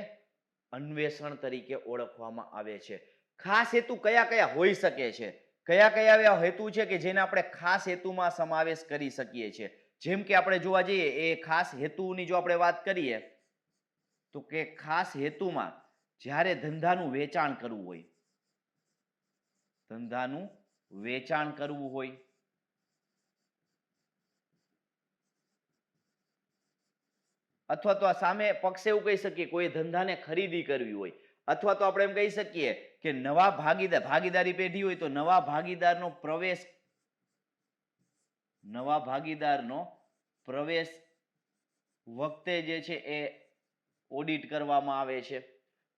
અન્વેષણ તરીકે ઓળખવામાં આવે છે. ખાસ હેતુ કયા કયા હોઈ શકે છે? કયા કયા એવા હેતુ છે કે જેને આપણે ખાસ હેતુમાં સમાવેશ કરી શકીએ છીએ? જેમ કે આપણે જોવા જઈએ એ ખાસ હેતુની જો આપણે વાત કરીએ તો કે ખાસ હેતુમાં જ્યારે ધંધાનું વેચાણ કરવું હોય, ધંધાનું વેચાણ કરવું હોય, અથવા તો આ સામે પક્ષે એવું કહી શકીએ કોઈ ધંધાને ખરીદી કરવી હોય, અથવા તો આપણે એમ કહી શકીએ કે નવા ભાગીદારી પેઢી હોય તો નવા ભાગીદારનો પ્રવેશ વખતે જે છે એ ઓડિટ કરવામાં આવે છે.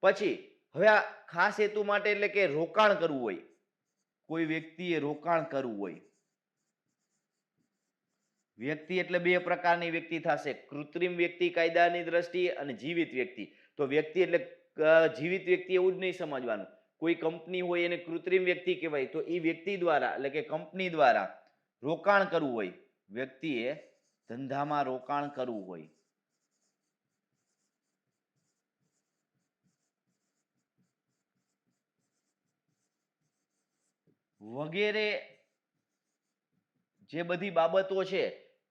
પછી હવે આ ખાસ હેતુ માટે એટલે કે રોકાણ કરવું હોય, કોઈ વ્યક્તિએ રોકાણ કરવું હોય, વ્યક્તિ એટલે બે પ્રકારની વ્યક્તિ થશે, કૃત્રિમ વ્યક્તિ કાયદાની દ્રષ્ટિએ અને જીવિત વ્યક્તિ. તો વ્યક્તિ એટલે જીવિત વ્યક્તિ એવું જ નહીં સમજવાનું. કોઈ કંપની હોય એને કૃત્રિમ વ્યક્તિ કહેવાય, તો એ વ્યક્તિ દ્વારા એટલે કે કંપની દ્વારા રોકાણ કરવું હોય, વ્યક્તિએ ધંધામાં રોકાણ કરવું હોય, વગેરે જે બધી બાબતો છે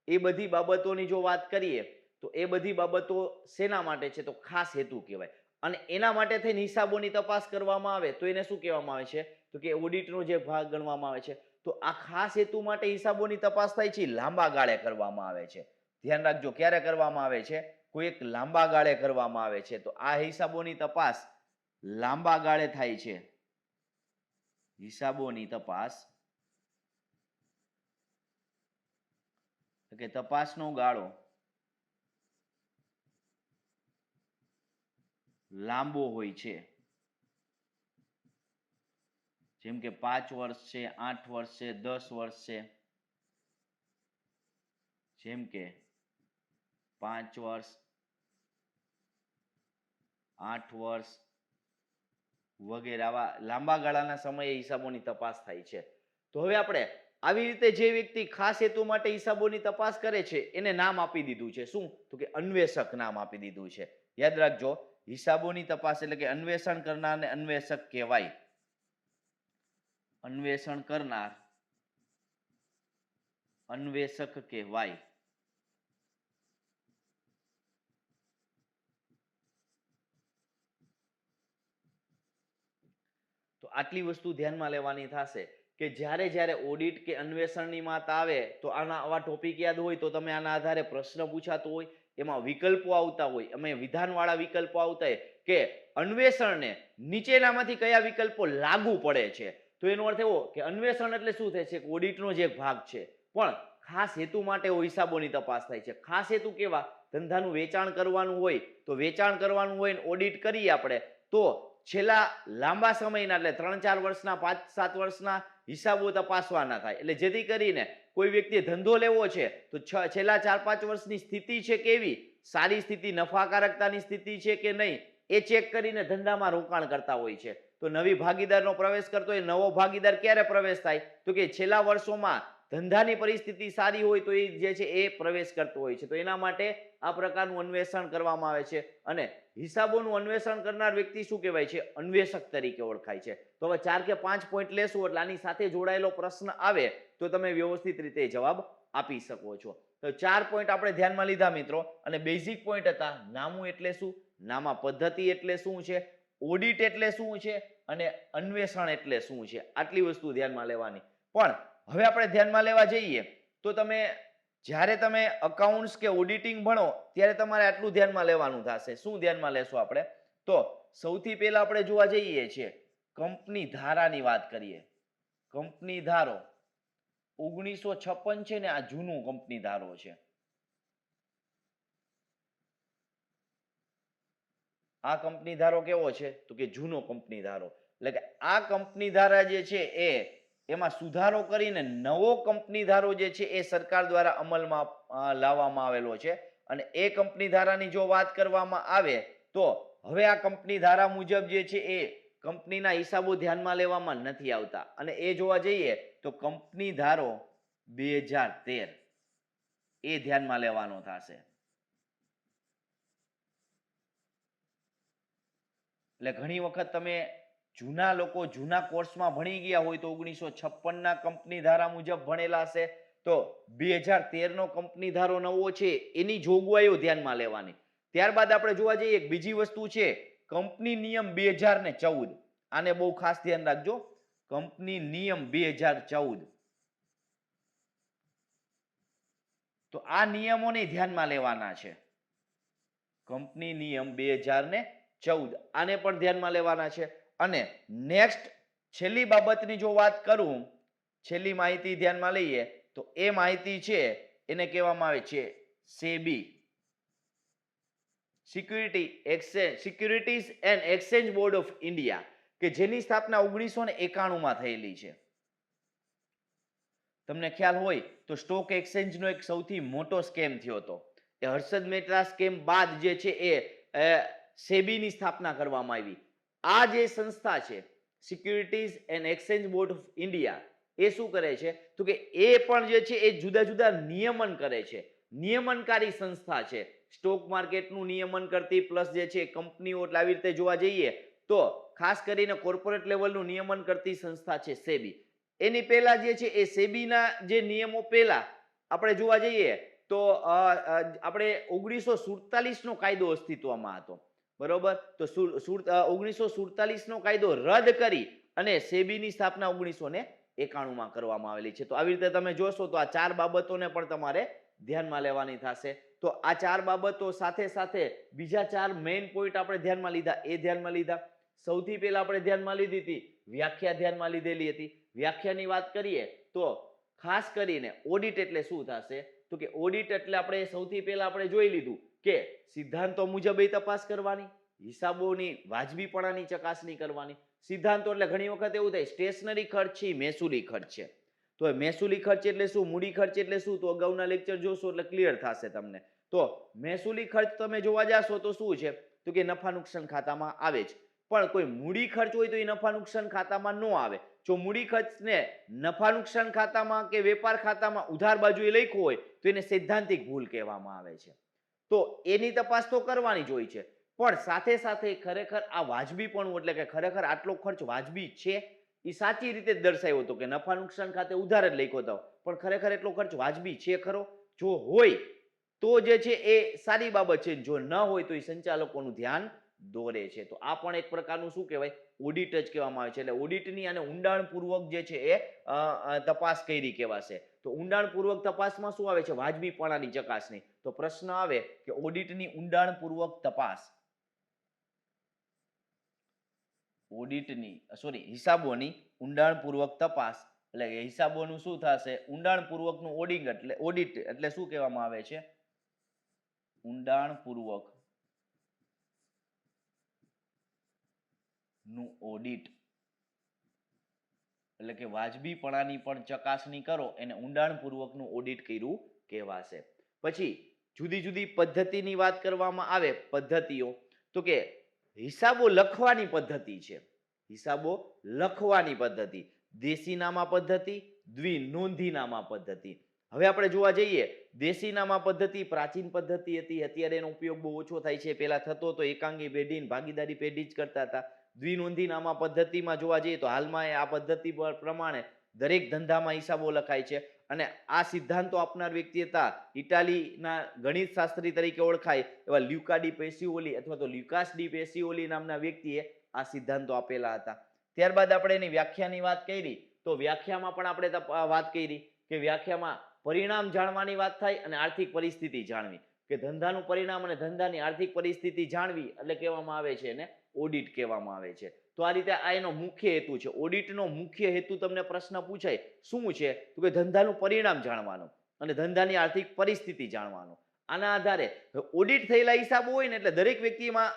એ બધી બાબતોની જો વાત કરીએ તો એ બધી બાબતો શેના માટે છે? તો ખાસ હેતુ કહેવાય. અને એના માટે થઈને હિસાબોની તપાસ કરવામાં આવે તો એને શું કહેવામાં આવે છે? તો કે ઓડિટનો જે ભાગ ગણવામાં આવે છે. તો આ ખાસ હેતુ માટે હિસાબોની તપાસ થાય છે, લાંબા ગાળે કરવામાં આવે છે. ધ્યાન રાખજો, ક્યારે કરવામાં આવે છે? કોઈ એક લાંબા ગાળે કરવામાં આવે છે. તો આ હિસાબોની તપાસ લાંબા ગાળે થાય છે. હિસાબોની તપાસ કે તપાસનો ગાળો લાંબો હોય છે. જેમ કે 5 વર્ષ છે, 8 વર્ષ છે, 10 વર્ષ છે. જેમ કે 5 વર્ષ, 8 વર્ષ વગેરે આવા લાંબા ગાળાના સમયે હિસાબોની તપાસ થાય છે. તો હવે આપણે આવી રીતે જે વ્યક્તિ ખાસ હેતુ માટે હિસાબોની તપાસ કરે છે એને નામ આપી દીધું છે. શું? તો કે અન્વેષક નામ આપી દીધું છે. યાદ રાખજો, હિસાબોની તપાસ એટલે કે અન્વેષણ કરનારને અન્વેષક કહેવાય. અન્વેષણ કરનાર અન્વેષક કહેવાય. તો આટલી વસ્તુ ધ્યાનમાં લેવાની થશે કે જ્યારે જ્યારે ઓડિટ કે અન્વેષણની વાત આવે તો આવા ટોપિક યાદ હોય તો તમે આના આધારે પ્રશ્ન પૂછાતો હોય, એમાં વિકલ્પો આવતા હોય, એમાં વિધાનવાળા વિકલ્પો આવતા હોય કે અન્વેષણને નીચેનામાંથી કયા વિકલ્પો લાગુ પડે છે. તો એનો અર્થ એવો કે અન્વેષણ એટલે શું થાય છે? ઓડિટનો જ એક ભાગ છે, પણ ખાસ હેતુ માટે હિસાબોની તપાસ થાય છે. ખાસ હેતુ કેવા? ધંધાનું વેચાણ કરવાનું હોય તો વેચાણ કરવાનું હોય ને ઓડિટ કરીએ આપણે તો છેલ્લા લાંબા સમયના એટલે 3-4 વર્ષના, 5-7 વર્ષના હિસાબો તપાસવાના થાય. એટલે જેથી કરીને કોઈ વ્યક્તિએ ધંધો લેવો છે તો છેલ્લા 4-5 વર્ષની સ્થિતિ છે કેવી, સારી સ્થિતિ, નફાકારકતાની સ્થિતિ છે કે નહીં, એ ચેક કરીને ધંધામાં રોકાણ કરતા હોય છે. તો નવી ભાગીદારનો પ્રવેશ કરતો હોય, નવો ભાગીદાર ક્યારે પ્રવેશ થાય? તો કે છેલ્લા વર્ષોમાં ધંધાની પરિસ્થિતિ સારી હોય તો એ જે છે એ પ્રવેશ કરતો હોય છે. તો એના માટે આ પ્રકારનું અન્વેષણ કરવામાં આવે છે. અને હિસાબોનું અન્વેષણ કરનાર વ્યક્તિ શું કહેવાય છે? અન્વેષક તરીકે ઓળખાય છે. તો હવે 4 કે 5 પોઈન્ટ લેશું એટલે આની સાથે જોડાયેલો પ્રશ્ન આવે તો તમે વ્યવસ્થિત રીતે જવાબ આપી શકો છો. તો 4 પોઈન્ટ આપણે ધ્યાનમાં લીધા મિત્રો, અને બેઝિક પોઈન્ટ હતા નામું એટલે શું, નામા પદ્ધતિ એટલે શું છે, ઓડિટ એટલે શું છે, અને અન્વેષણ એટલે શું છે. આટલી વસ્તુ ધ્યાનમાં લેવાની. પણ હવે આપણે ધ્યાનમાં લેવા જઈએ તો જ્યારે તમે અકાઉન્ટ્સ કે ઓડિટિંગ ભણો ત્યારે તમારે આટલું ધ્યાનમાં લેવાનું થશે. શું ધ્યાનમાં લેશું આપણે? તો સૌથી પહેલા આપણે જોવા જઈએ છીએ કંપની ધારાની વાત કરીએ. કંપની ધારો 1956 છે ને, આ જૂનું કંપની ધારો છે. આ કંપની ધારો કેવો છે? તો કે જૂનો કંપની ધારો. એટલે કે આ કંપની ધારા જે છે એમાં સુધારો કરીને નવો કંપની ધારો જે છે એ સરકાર દ્વારા અમલમાં લાવવામાં આવેલો છે. અને એ કંપની ધારાની જો વાત કરવામાં આવે તો હવે આ કંપની ધારા મુજબ જે છે એ કંપનીના હિસાબો ધ્યાનમાં લેવામાં નથી આવતા. અને એ જોવા જઈએ તો કંપની ધારો 2013 એ ધ્યાનમાં લેવાનો થશે. એટલે ઘણી વખત તમે જૂના લોકો જૂના કોર્સમાં ભણી ગયા હોય તો 1956 કંપની ધારા મુજબ ભણેલા હશે, તો 2013 કંપની ધારો નવો છે એની જોગવાઈઓ ધ્યાનમાં લેવાની. ત્યારબાદ આપણે જોવા જઈએ એક બીજી વસ્તુ છે કંપની નિયમ 2014. આને બહુ ખાસ ધ્યાન રાખજો, કંપની નિયમ 2014. તો આ નિયમોને ધ્યાનમાં લેવાના છે. કંપની નિયમ 2014 આને પણ ધ્યાનમાં લેવાના છે. અને નેક્સ્ટ છેલ્લી બાબતની જો વાત કરું, છેલ્લી માહિતી ધ્યાનમાં લઈએ તો એ માહિતી છે એને કહેવામાં આવે છે SEBI, securities and exchange board of India, કે જેની સ્થાપના 1991 માં થયેલી છે. તમને ખ્યાલ હોય તો સ્ટોક એક્સચેન્જનો એક સૌથી મોટો સ્કેમ થયો હતો. એ હર્ષદ મહેતા સ્કેમ બાદ જે છે એ સેબીની સ્થાપના કરવામાં આવી. આ જે સંસ્થા છે securities and exchange board of India, એ શું કરે છે તો કે એ પણ જે છે એ જુદા જુદા નિયમન કરે છે. નિયમનકારી સંસ્થા છે. સ્ટોક માર્કેટનું નિયમન કરતી પ્લસ જે છે કંપનીઓ, એટલે આવી રીતે જોવા જઈએ તો ખાસ કરીને કોર્પોરેટ લેવલનું નિયમન કરતી સંસ્થા છે સેબી. એની પહેલા જે છે એ સેબીના જે નિયમો પહેલા આપણે જોવા જઈએ તો આપણે 1947 નો કાયદો અસ્તિત્વમાં હતો, બરોબર. તો 1947 નો કાયદો રદ કરી અને સેબીની સ્થાપના 1991 માં કરવામાં આવેલી છે. તો આવી રીતે તમે જોશો તો આ 4 બાબતોને પણ તમારે ધ્યાનમાં લેવાની થશે. તો આ 4 બાબતો સાથે સાથે બીજા 4 મેઇન પોઈન્ટ આપણે ધ્યાનમાં લીધા, એ ધ્યાનમાં લીધા. સૌથી પહેલા આપણે ધ્યાનમાં લીધી હતી વ્યાખ્યા, ધ્યાનમાં લીધેલી હતી. વ્યાખ્યાની વાત કરીએ તો ખાસ કરીને ઓડિટ એટલે શું થશે તો કે ઓડિટ એટલે આપણે સૌથી પહેલા આપણે જોઈ લીધું કે સિદ્ધાંતો મુજબ એ તપાસ કરવાની, હિસાબોની વાજબીપણાની ચકાસણી કરવાની. સિદ્ધાંતો એટલે ઘણી વખત એવું થાય સ્ટેશનરી ખર્ચ છે, મહેસૂલી ખર્ચ છે. તો મહેસૂલી ખર્ચ એટલે શું, મૂડી ખર્ચ એટલે શું, તો અગાઉના લેક્ચર જોશો એટલે ક્લિયર થશે તમને. તો મહેસૂલી ખર્ચ તમે જોવા જાશો તો શું છે તો કે નફા નુકસાન ખાતામાં આવે છે. પણ કોઈ મૂડી ખર્ચ હોય તો એ નફા નુકસાન ખાતામાં ન આવે. જો મૂડી ખર્ચને નફા નુકસાન ખાતામાં કે વેપાર ખાતામાં ઉધાર બાજુએ લખ્યો હોય તો એને સૈદ્ધાંતિક ભૂલ કહેવામાં આવે છે. તો એની તપાસ તો કરવાની જ હોય છે, પણ સાથે સાથે ખરેખર આ વાજબીપણું એટલે કે ખરેખર આટલો ખર્ચ વાજબી છે એ સાચી રીતે દર્શાવ્યો હતો કે નફા નુકસાન ખાતે ઉધાર જ લખ્યો હતો, પણ ખરેખર એટલો ખર્ચ વાજબી છે ખરો? જો હોય તો જે છે એ સારી બાબત છે, જો ન હોય તો એ સંચાલકોનું ધ્યાન દોરે છે. તો આ પણ એક પ્રકારનું શું કહેવાય ઓડિટ જ કહેવામાં આવે છે. એટલે ઓડિટની અને ઊંડાણપૂર્વક જે છે એ તપાસ કરી કહેવાશે. તો ઊંડાણપૂર્વક તપાસમાં શું આવે છે વાજબીપણાની ચકાસણી. તો પ્રશ્ન આવે કે ઓડિટની ઊંડાણપૂર્વક તપાસ, હિસાબોની ઊંડાણપૂર્વક તપાસ એટલે કે હિસાબોનું શું થશે ઊંડાણપૂર્વકનું ઓડિટ એટલે શું કહેવામાં આવે છે ઊંડાણપૂર્વક નું ઓડિટ એટલે કે વાજબીપણાની પણ ચકાસણી કરો એને ઊંડાણપૂર્વકનું ઓડિટ કર્યું કહેવાશે. પછી જુદી જુદી પદ્ધતિની વાત કરવામાં આવે, પદ્ધતિઓ, તો કે હિસાબો લખવાની પદ્ધતિ છે. હિસાબો લખવાની પદ્ધતિ, દેશીનામા પદ્ધતિ, દ્વિનોંધીનામા પદ્ધતિ. હવે આપણે જોવા જઈએ દેશીનામા પદ્ધતિ પ્રાચીન પદ્ધતિ હતી, અત્યારે એનો ઉપયોગ બહુ ઓછો થાય છે. પહેલા થતો તો એકાંગી પેઢી ભાગીદારી પેઢી જ કરતા હતા. દ્વિનોંધીનામા પદ્ધતિમાં જોવા જઈએ તો હાલમાં આ પદ્ધતિ પ્રમાણે દરેક ધંધામાં હિસાબો લખાય છે. અને આ સિદ્ધાંતો આપનાર વ્યક્તિ હતા ઇટાલીના ગણિત શાસ્ત્રી તરીકે ઓળખાય એવા લ્યુકા ડી પેસિઓલી અથવા તો લ્યુકાસ ડી પેસિઓલી નામના વ્યક્તિએ આ સિદ્ધાંતો આપેલા હતા. ત્યારબાદ આપણે એની વ્યાખ્યાની વાત કરી તો વ્યાખ્યામાં પણ આપણે વાત કરી કે વ્યાખ્યામાં પરિણામ જાણવાની વાત થાય અને આર્થિક પરિસ્થિતિ જાણવી, કે ધંધાનું પરિણામ અને ધંધાની આર્થિક પરિસ્થિતિ જાણવી એટલે કહેવામાં આવે છે એને ઓડિટ કહેવામાં આવે છે. તો આ રીતે આ એનો મુખ્ય હેતુ છે. ઓડિટનો મુખ્ય હેતુ તમને પ્રશ્ન પૂછાય શું છે તો કે ધંધાનું પરિણામ જાણવાનું અને ધંધાની આર્થિક પરિસ્થિતિ જાણવાનું. આના આધારે ઓડિટ થયેલા હિસાબો હોય ને એટલે દરેક વ્યક્તિમાં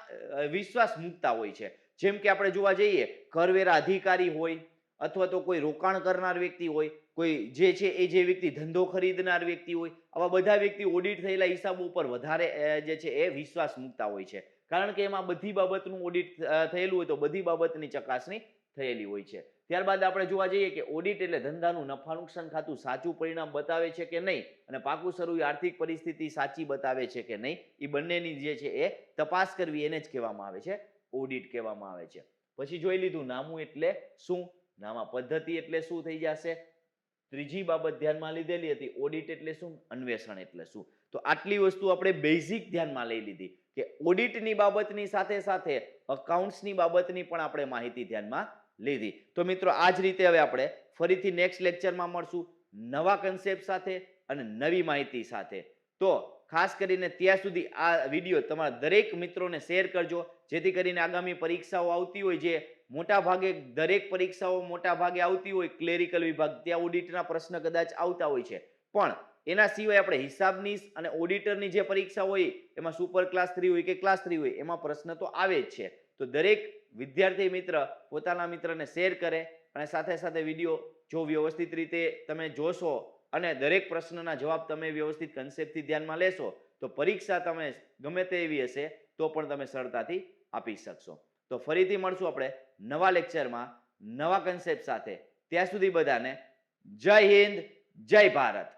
વિશ્વાસ મૂકતા હોય છે. જેમ કે આપણે જોવા જઈએ કરવેરા અધિકારી હોય અથવા તો કોઈ રોકાણ કરનાર વ્યક્તિ હોય, કોઈ જે છે એ જે વ્યક્તિ ધંધો ખરીદનાર વ્યક્તિ હોય, આવા બધા વ્યક્તિ ઓડિટ થયેલા હિસાબો ઉપર વધારે જે છે એ વિશ્વાસ મૂકતા હોય છે. કારણ કે એમાં બધી બાબતનું ઓડિટ થયેલું હોય તો બધી બાબતની ચકાસણી થયેલી હોય છે. ત્યારબાદ આપણે જોવા જઈએ કે ઓડિટ એટલે ધંધાનું નફા નુકસાન ખાતું સાચું પરિણામ બતાવે છે કે નહીં અને પાકું શરૂ આર્થિક પરિસ્થિતિ સાચી બતાવે છે કે નહીં, એ બંનેની જે છે એ તપાસ કરવી એને જ કહેવામાં આવે છે ઓડિટ કહેવામાં આવે છે. પછી જોઈ લીધું નામું એટલે શું, નામા પદ્ધતિ એટલે શું થઈ જશે. ત્રીજી બાબત ધ્યાનમાં લીધેલી હતી ઓડિટ એટલે શું, અન્વેષણ એટલે શું. તો આટલી વસ્તુ આપણે બેઝિક ધ્યાનમાં લઈ લીધી કે ઓડિટની બાબતની સાથે સાથે અકાઉન્ટ્સની બાબતની પણ આપણે માહિતી ધ્યાનમાં લીધી. તો મિત્રો આ જ રીતે હવે આપણે ફરીથી નેક્સ્ટ લેક્ચરમાં મળશું નવા કન્સેપ્ટ સાથે અને નવી માહિતી સાથે. તો ખાસ કરીને ત્યાં સુધી આ વિડીયો તમારા દરેક મિત્રોને શેર કરજો જેથી કરીને આગામી પરીક્ષાઓ આવતી હોય, જે મોટા ભાગે દરેક પરીક્ષાઓ મોટા ભાગે આવતી હોય ક્લેરિકલ વિભાગ, ત્યાં ઓડિટના પ્રશ્ન કદાચ આવતા હોય છે, પણ એના સિવાય આપણે હિસાબની અને ઓડિટરની જે પરીક્ષા હોય એમાં સુપર ક્લાસ 3 હોય કે ક્લાસ 3 હોય એમાં પ્રશ્ન તો આવે જ છે. તો દરેક વિદ્યાર્થી મિત્ર પોતાના મિત્રને શેર કરે અને સાથે સાથે વિડીયો જો વ્યવસ્થિત રીતે તમે જોશો અને દરેક પ્રશ્નના જવાબ તમે વ્યવસ્થિત કન્સેપ્ટથી ધ્યાનમાં લેશો તો પરીક્ષા તમે ગમે તે એવી હશે તો પણ તમે સરળતાથી આપી શકશો. તો ફરીથી મળશું આપણે નવા લેક્ચરમાં નવા કન્સેપ્ટ સાથે. ત્યાં સુધી બધાને જય હિન્દ, જય ભારત.